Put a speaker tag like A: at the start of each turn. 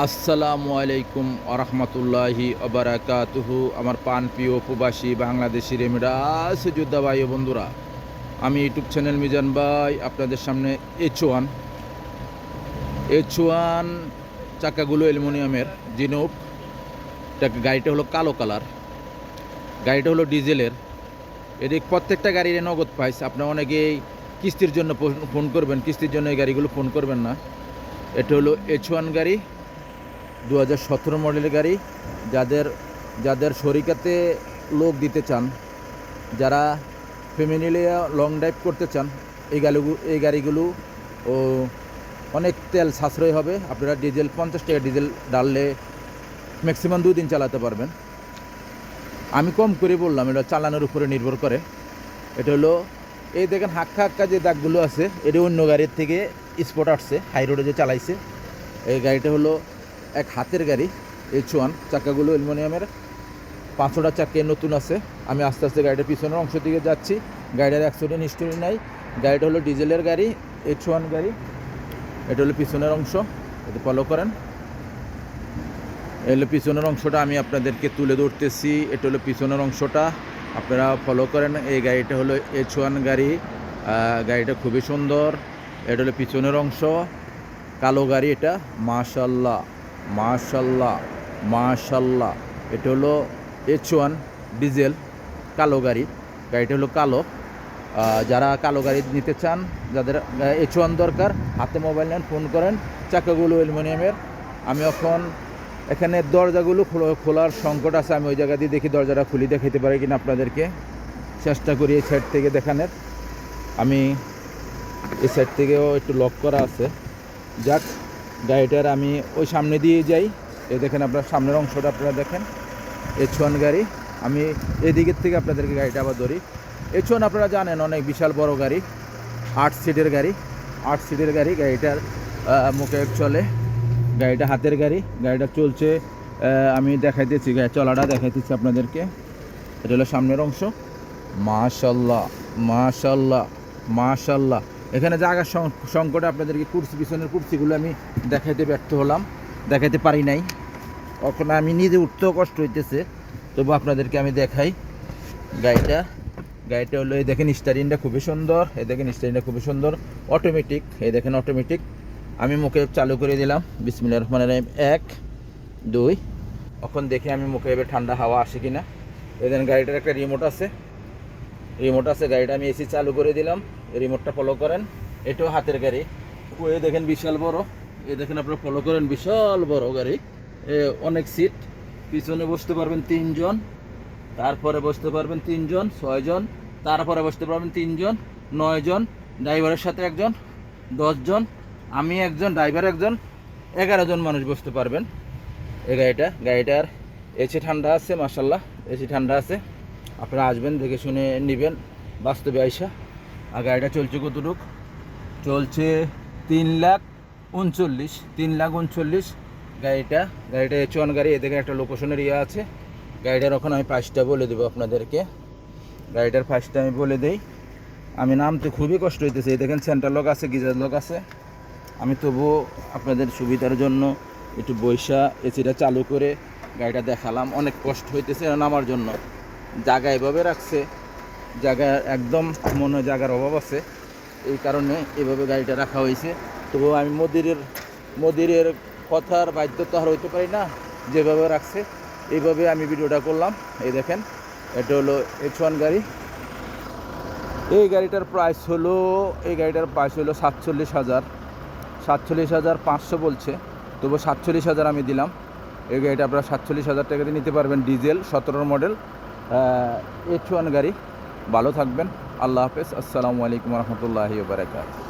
A: আসসালামু আলাইকুম আরহামতুল্লাহি আবরাকাতুহু। আমার প্রিয় প্রবাসী বাংলাদেশি রেমিডাস যোদ্ধা ভাই ও বন্ধুরা, আমি ইউটিউব চ্যানেল মিজান ভাই আপনাদের সামনে এইচ ওয়ান চাকাগুলো অ্যালুমিনিয়ামের জিনুক। গাড়িটা হলো কালো কালার, গাড়িটা হলো ডিজেলের। এদিক প্রত্যেকটা গাড়ির নগদ প্রাইস। আপনারা অনেকেই কিস্তির জন্য ফোন করবেন, কিস্তির জন্য এই গাড়িগুলো ফোন করবেন না। এটা হলো এইচ ওয়ান গাড়ি, 2017 মডেলের গাড়ি। যাদের যাদের শরিকাতে লোক দিতে চান, যারা ফ্যামিলি লং ড্রাইভ করতে চান, এই গাড়িগুলো ও অনেক তেল সাশ্রয় হবে। আপনারা ডিজেল 50 টাকা ডিজেল ডাললে ম্যাক্সিমাম 2 দিন চালাতে পারবেন। আমি কম করে বললাম, এটা চালানোর উপরে নির্ভর করে। এটা হলো এই দেখেন হাক্কা হাক্কা যে দাগগুলো আছে, এটা অন্য গাড়ির থেকে স্পট আসছে, হাই রোডে যে চালাইছে। এই গাড়িটা হলো এক হাতের গাড়ি, এইচ ওয়ান। চাকাগুলো অ্যালুমিনিয়ামের, 5টা চাকা নতুন আছে। আমি আস্তে আস্তে গাড়িটার পিছনের অংশ দিকে যাচ্ছি। গাড়িটার অ্যাক্সিডেন্ট হিস্টোরি নাই। গাড়িটা হলো ডিজেলের গাড়ি, এইচ ওয়ান গাড়ি। এটা হলো পিছনের অংশ, এটা ফলো করেন। এগুলো পিছনের অংশটা আমি আপনাদেরকে তুলে ধরতেছি। এটা হলো পিছনের অংশটা, আপনারা ফলো করেন। এই গাড়িটা হলো এইচ ওয়ান গাড়ি। গাড়িটা খুবই সুন্দর। এটা হলো পিছনের অংশ, কালো গাড়ি এটা। মাশাল্লাহ মাশাল্লাহ মাশাল্লাহ। এটা হলো এইচ ওয়ান ডিজেল কালো গাড়ি। গাড়িটা হলো কালো। যারা কালো গাড়ি নিতে চান, যাদের এইচ ওয়ান দরকার, হাতে মোবাইল নেন, ফোন করেন। চাকাগুলো অ্যালুমিনিয়ামের। আমি এখন এখানে দরজাগুলো খোলার সংকট আছে, আমি ওই জায়গা দিয়ে দেখি দরজাটা খুলি দেখাতে পারি কিনা আপনাদেরকে। চেষ্টা করি এই সাইড থেকে দেখানোর। আমি এই সাইড থেকেও একটু লক করা আছে। যাক, গাড়িটার আমি ওই সামনে দিয়ে যাই। এই দেখেন আপনার সামনের অংশটা আপনারা দেখেন, এইচ ওয়ান গাড়ি। আমি এদিকের থেকে আপনাদেরকে গাড়িটা আবার ধরি। এইচ ওয়ান আপনারা জানেন অনেক বিশাল বড় গাড়ি, 8 সিটের গাড়ি। 8 সিটের গাড়ি। গাড়িটার মুখে চলে, গাড়িটা হাতের গাড়ি। গাড়িটা চলছে, আমি দেখাইতেছি গাড়ি চলাটা দেখাইতেছি আপনাদেরকে। এটা হলো সামনের অংশ। মাশাল্লাহ মাশাল্লাহ মাশাল্লাহ। এখানে জায়গার সংকটে আপনাদেরকে পিছনের কুর্সিগুলো আমি দেখাইতে ব্যর্থ হলাম, দেখাইতে পারি নাই। ওখানে আমি নিজে উঠতেও কষ্ট হইতেছে, তবু আপনাদেরকে আমি দেখাই গাড়িটা হলো। এই দেখেন স্টারিংটা খুবই সুন্দর, এই দেখেন স্টারিংটা খুবই সুন্দর, অটোমেটিক। এই দেখেন অটোমেটিক। আমি মুখে চালু করে দিলাম, বিসমিল্লাহির রহমানির রহিম। 1 2। এখন দেখি আমি মুখে এবার ঠান্ডা হাওয়া আসে কিনা। এই দেখেন গাড়িটার একটা রিমোট আছে, গাড়িটা আমি এসি চালু করে দিলাম। রিমোটটা ফলো করেন। এটাও হাতের গাড়ি। এই দেখেন বিশাল বড়, এই দেখেন আপনারা ফলো করেন, বিশাল বড় গাড়ি। অনেক সিট, পিছনে বসতে পারবেন 3 জন, তারপরে বসতে পারবেন 3 জন, 6 জন, তারপরে বসতে পারবেন 3 জন, 9 জন, ড্রাইভারের সাথে 1 জন, 10 জন, আমি 1 জন, ড্রাইভার 1 জন, 11 জন মানুষ বসতে পারবেন। এই গাড়িটার এসি ঠান্ডা আছে, মাশাল্লাহ এসি ঠান্ডা আছে। আপনারা আসবেন, দেখে শুনে নেবেন বাস্তবে আইসা। আর গাড়িটা চলছে কতটুক? চলছে 3,39,000। গাড়িটা এইচ ওয়ান গাড়ি। এদিকে একটা লোকেশনের আছে। গাড়িটার ওখানে আমি প্রাইসটা বলে দেবো আপনাদেরকে। গাড়িটার প্রাইসটা আমি বলে দেই। আমি নামতে খুবই কষ্ট হইতেছে। এই দেখেন সেন্টার লক আছে, গিজার লক আছে। আমি তবুও আপনাদের সুবিধার জন্য একটু বৈশা এসিটা চালু করে গাড়িটা দেখালাম। অনেক কষ্ট হইতেছে নামার জন্য, জায়গা এভাবে রাখছে, জায়গা একদম মনে হয় জায়গার অভাব আছে, এই কারণে এভাবে গাড়িটা রাখা হয়েছে। তবুও আমি মদিরের কথার বাধ্যতা আর হইতে পারি না, যেভাবে রাখছে এইভাবে আমি ভিডিওটা করলাম। এই দেখেন, এটা হলো এইচ ওয়ান গাড়ি। এই গাড়িটার প্রাইস হলো 47,500 বলছে, তবু 47,000 আমি দিলাম। এই গাড়িটা আপনারা 47,000 টাকাতে নিতে পারবেন, ডিজেল 17 মডেল এইচ ওয়ান গাড়ি। ভালো থাকবেন, আল্লাহ হাফেজ, আসসালামু আলাইকুম রহমতুল্লাহি ওয়া বারাকাতুহু।